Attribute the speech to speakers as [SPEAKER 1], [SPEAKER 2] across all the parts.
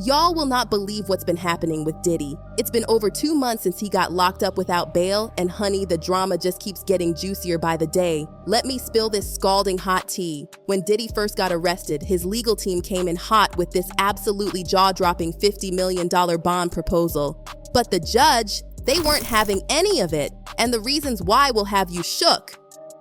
[SPEAKER 1] Y'all will not believe what's been happening with Diddy. It's been over 2 months since he got locked up without bail, and honey, the drama just keeps getting juicier by the day. Let me spill this scalding hot tea. When Diddy first got arrested, his legal team came in hot with this absolutely jaw-dropping $50 million bond proposal. But the judge, they weren't having any of it, and the reasons why will have you shook.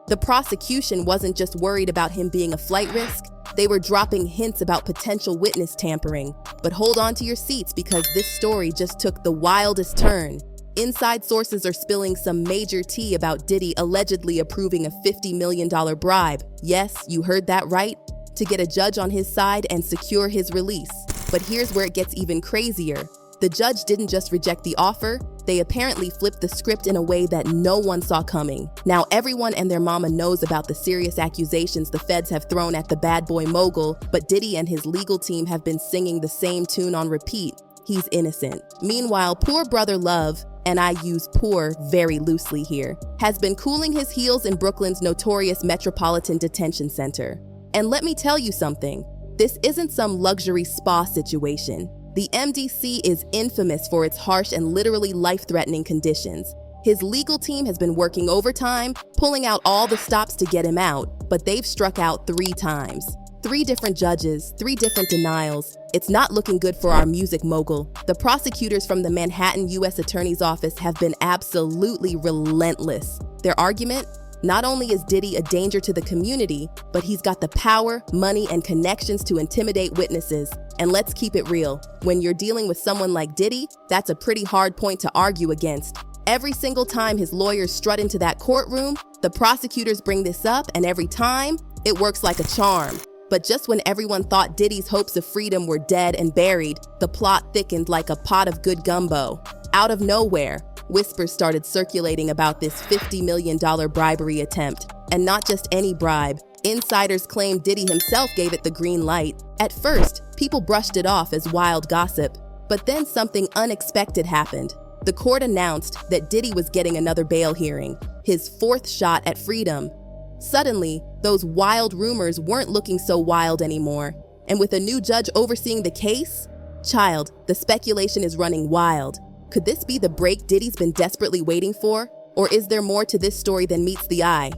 [SPEAKER 1] The prosecution wasn't just worried about him being a flight risk. They were dropping hints about potential witness tampering. But hold on to your seats because this story just took the wildest turn. Inside sources are spilling some major tea about Diddy allegedly approving a $50 million bribe. Yes, you heard that right, to get a judge on his side and secure his release. But here's where it gets even crazier. The judge didn't just reject the offer, they apparently flipped the script in a way that no one saw coming. Now everyone and their mama knows about the serious accusations the feds have thrown at the bad boy mogul, but Diddy and his legal team have been singing the same tune on repeat. He's innocent. Meanwhile, poor brother Love, and I use poor very loosely here, has been cooling his heels in Brooklyn's notorious Metropolitan Detention Center. And let me tell you something, this isn't some luxury spa situation. The MDC is infamous for its harsh and literally life-threatening conditions. His legal team has been working overtime, pulling out all the stops to get him out, but they've struck out 3 times. 3 different judges, 3 different denials. It's not looking good for our music mogul. The prosecutors from the Manhattan U.S. Attorney's Office have been absolutely relentless. Their argument? Not only is Diddy a danger to the community, but he's got the power, money, and connections to intimidate witnesses. And let's keep it real. When you're dealing with someone like Diddy, that's a pretty hard point to argue against. Every single time his lawyers strut into that courtroom, the prosecutors bring this up, and every time, it works like a charm. But just when everyone thought Diddy's hopes of freedom were dead and buried, the plot thickened like a pot of good gumbo. Out of nowhere, whispers started circulating about this $50 million bribery attempt. And not just any bribe. Insiders claim Diddy himself gave it the green light. At first, people brushed it off as wild gossip. But then something unexpected happened. The court announced that Diddy was getting another bail hearing, his 4th shot at freedom. Suddenly, those wild rumors weren't looking so wild anymore. And with a new judge overseeing the case, child, the speculation is running wild. Could this be the break Diddy's been desperately waiting for? Or is there more to this story than meets the eye?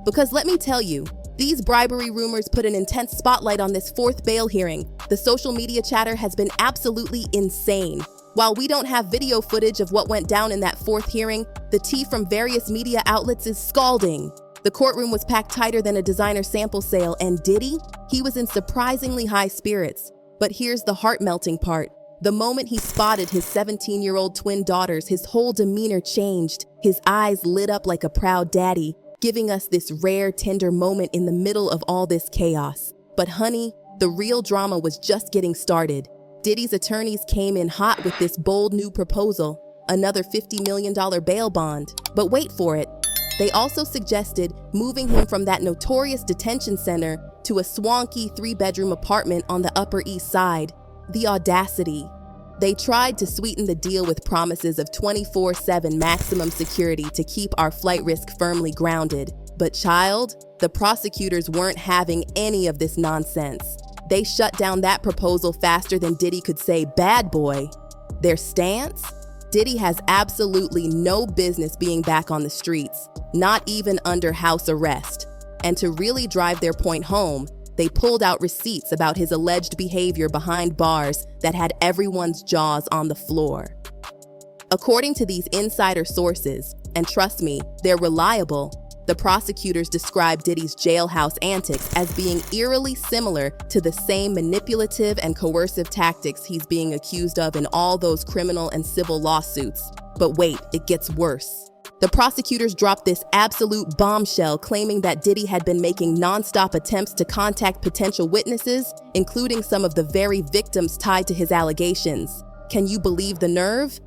[SPEAKER 1] Because let me tell you, these bribery rumors put an intense spotlight on this 4th bail hearing. The social media chatter has been absolutely insane. While we don't have video footage of what went down in that 4th hearing, the tea from various media outlets is scalding. The courtroom was packed tighter than a designer sample sale, and Diddy? He was in surprisingly high spirits. But here's the heart-melting part. The moment he spotted his 17-year-old twin daughters, his whole demeanor changed. His eyes lit up like a proud daddy, giving us this rare, tender moment in the middle of all this chaos. But honey, the real drama was just getting started. Diddy's attorneys came in hot with this bold new proposal, another $50 million bail bond. But wait for it. They also suggested moving him from that notorious detention center to a swanky 3-bedroom apartment on the Upper East Side. The audacity. They tried to sweeten the deal with promises of 24/7 maximum security to keep our flight risk firmly grounded. But child, the prosecutors weren't having any of this nonsense. They shut down that proposal faster than Diddy could say bad boy. Their stance? Diddy has absolutely no business being back on the streets, not even under house arrest. And to really drive their point home, they pulled out receipts about his alleged behavior behind bars that had everyone's jaws on the floor. According to these insider sources, and trust me, they're reliable, the prosecutors described Diddy's jailhouse antics as being eerily similar to the same manipulative and coercive tactics he's being accused of in all those criminal and civil lawsuits. But wait, it gets worse. The prosecutors dropped this absolute bombshell claiming that Diddy had been making nonstop attempts to contact potential witnesses, including some of the very victims tied to his allegations. Can you believe the nerve?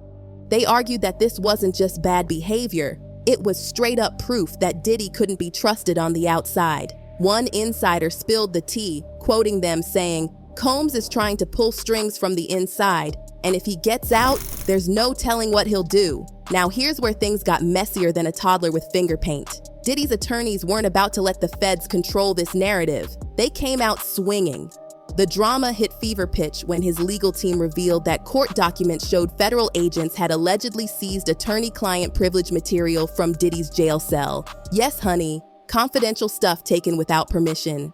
[SPEAKER 1] They argued that this wasn't just bad behavior. It was straight up proof that Diddy couldn't be trusted on the outside. One insider spilled the tea, quoting them saying, "Combs is trying to pull strings from the inside, and if he gets out, there's no telling what he'll do." Now here's where things got messier than a toddler with finger paint. Diddy's attorneys weren't about to let the feds control this narrative. They came out swinging. The drama hit fever pitch when his legal team revealed that court documents showed federal agents had allegedly seized attorney-client privilege material from Diddy's jail cell. Yes, honey, confidential stuff taken without permission.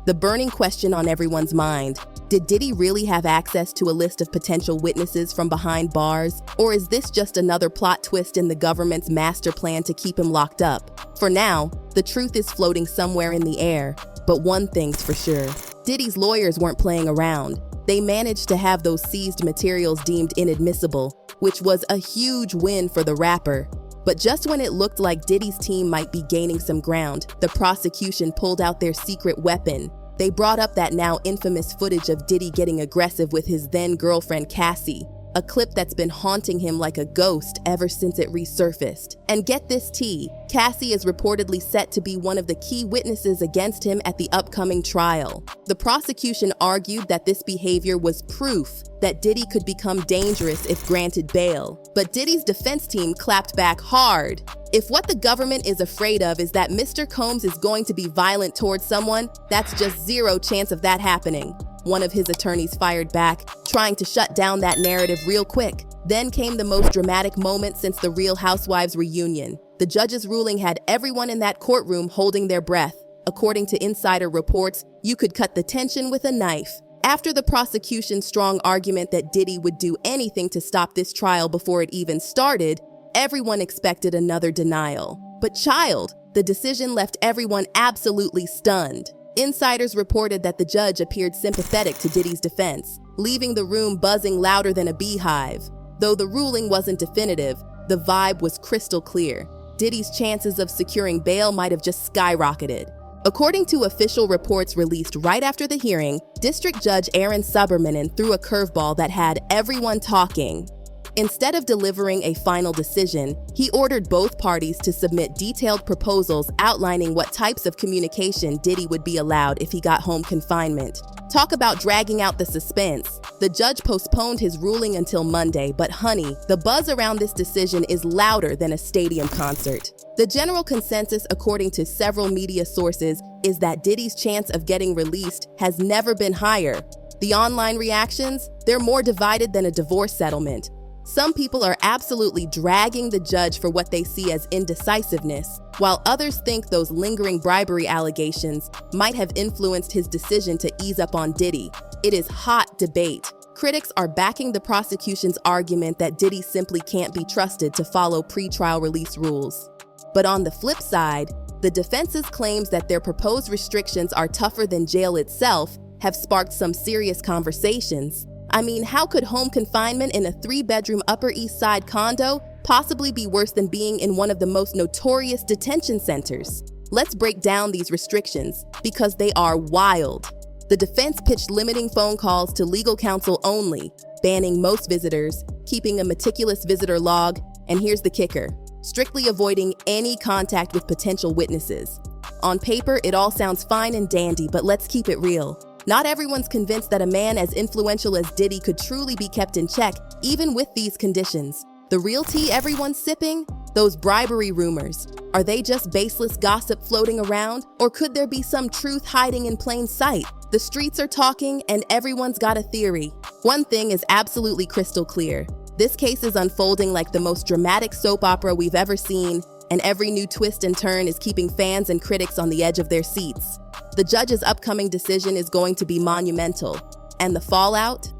[SPEAKER 1] The burning question on everyone's mind: did Diddy really have access to a list of potential witnesses from behind bars, or is this just another plot twist in the government's master plan to keep him locked up? For now, the truth is floating somewhere in the air, but one thing's for sure: Diddy's lawyers weren't playing around. They managed to have those seized materials deemed inadmissible, which was a huge win for the rapper. But just when it looked like Diddy's team might be gaining some ground, the prosecution pulled out their secret weapon. They brought up that now infamous footage of Diddy getting aggressive with his then-girlfriend Cassie, a clip that's been haunting him like a ghost ever since it resurfaced. And get this tea, Cassie is reportedly set to be one of the key witnesses against him at the upcoming trial. The prosecution argued that this behavior was proof that Diddy could become dangerous if granted bail. But Diddy's defense team clapped back hard. If what the government is afraid of is that Mr. Combs is going to be violent towards someone, that's just zero chance of that happening. One of his attorneys fired back, trying to shut down that narrative real quick. Then came the most dramatic moment since the Real Housewives reunion. The judge's ruling had everyone in that courtroom holding their breath. According to insider reports, you could cut the tension with a knife. After the prosecution's strong argument that Diddy would do anything to stop this trial before it even started, everyone expected another denial. But child, the decision left everyone absolutely stunned. Insiders reported that the judge appeared sympathetic to Diddy's defense, leaving the room buzzing louder than a beehive. Though the ruling wasn't definitive, the vibe was crystal clear. Diddy's chances of securing bail might have just skyrocketed. According to official reports released right after the hearing, District Judge Aaron Subramanian threw a curveball that had everyone talking. Instead of delivering a final decision, he ordered both parties to submit detailed proposals outlining what types of communication Diddy would be allowed if he got home confinement. Talk about dragging out the suspense. The judge postponed his ruling until Monday, but honey, the buzz around this decision is louder than a stadium concert. The general consensus, according to several media sources, is that Diddy's chance of getting released has never been higher. The online reactions, they're more divided than a divorce settlement. Some people are absolutely dragging the judge for what they see as indecisiveness, while others think those lingering bribery allegations might have influenced his decision to ease up on Diddy. It is hot debate. Critics are backing the prosecution's argument that Diddy simply can't be trusted to follow pre-trial release rules. But on the flip side, the defense's claims that their proposed restrictions are tougher than jail itself have sparked some serious conversations. I mean, how could home confinement in a 3-bedroom Upper East Side condo possibly be worse than being in one of the most notorious detention centers? Let's break down these restrictions, because they are wild. The defense pitched limiting phone calls to legal counsel only, banning most visitors, keeping a meticulous visitor log, and here's the kicker: strictly avoiding any contact with potential witnesses. On paper, it all sounds fine and dandy, but let's keep it real. Not everyone's convinced that a man as influential as Diddy could truly be kept in check, even with these conditions. The real tea everyone's sipping? Those bribery rumors. Are they just baseless gossip floating around? Or could there be some truth hiding in plain sight? The streets are talking, and everyone's got a theory. One thing is absolutely crystal clear. This case is unfolding like the most dramatic soap opera we've ever seen, and every new twist and turn is keeping fans and critics on the edge of their seats. The judge's upcoming decision is going to be monumental. And the fallout?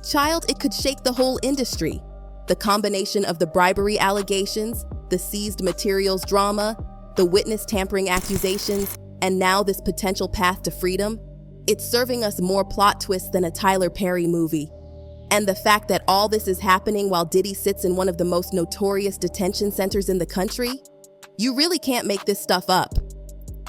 [SPEAKER 1] Child, it could shake the whole industry. The combination of the bribery allegations, the seized materials drama, the witness tampering accusations, and now this potential path to freedom, it's serving us more plot twists than a Tyler Perry movie. And the fact that all this is happening while Diddy sits in one of the most notorious detention centers in the country? You really can't make this stuff up.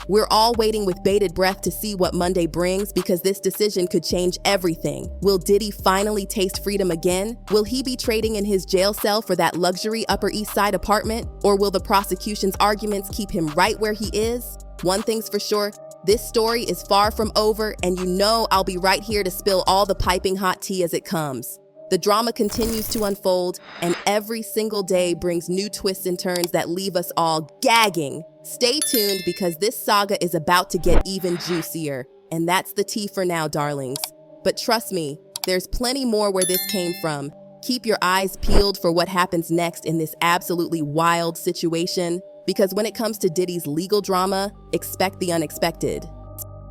[SPEAKER 1] We're all waiting with bated breath to see what Monday brings, because this decision could change everything. Will Diddy finally taste freedom again? Will he be trading in his jail cell for that luxury Upper East Side apartment? Or will the prosecution's arguments keep him right where he is? One thing's for sure, this story is far from over, and you know I'll be right here to spill all the piping hot tea as it comes. The drama continues to unfold, and every single day brings new twists and turns that leave us all gagging. Stay tuned, because this saga is about to get even juicier. And that's the tea for now, darlings. But trust me, there's plenty more where this came from. Keep your eyes peeled for what happens next in this absolutely wild situation, because when it comes to Diddy's legal drama, expect the unexpected.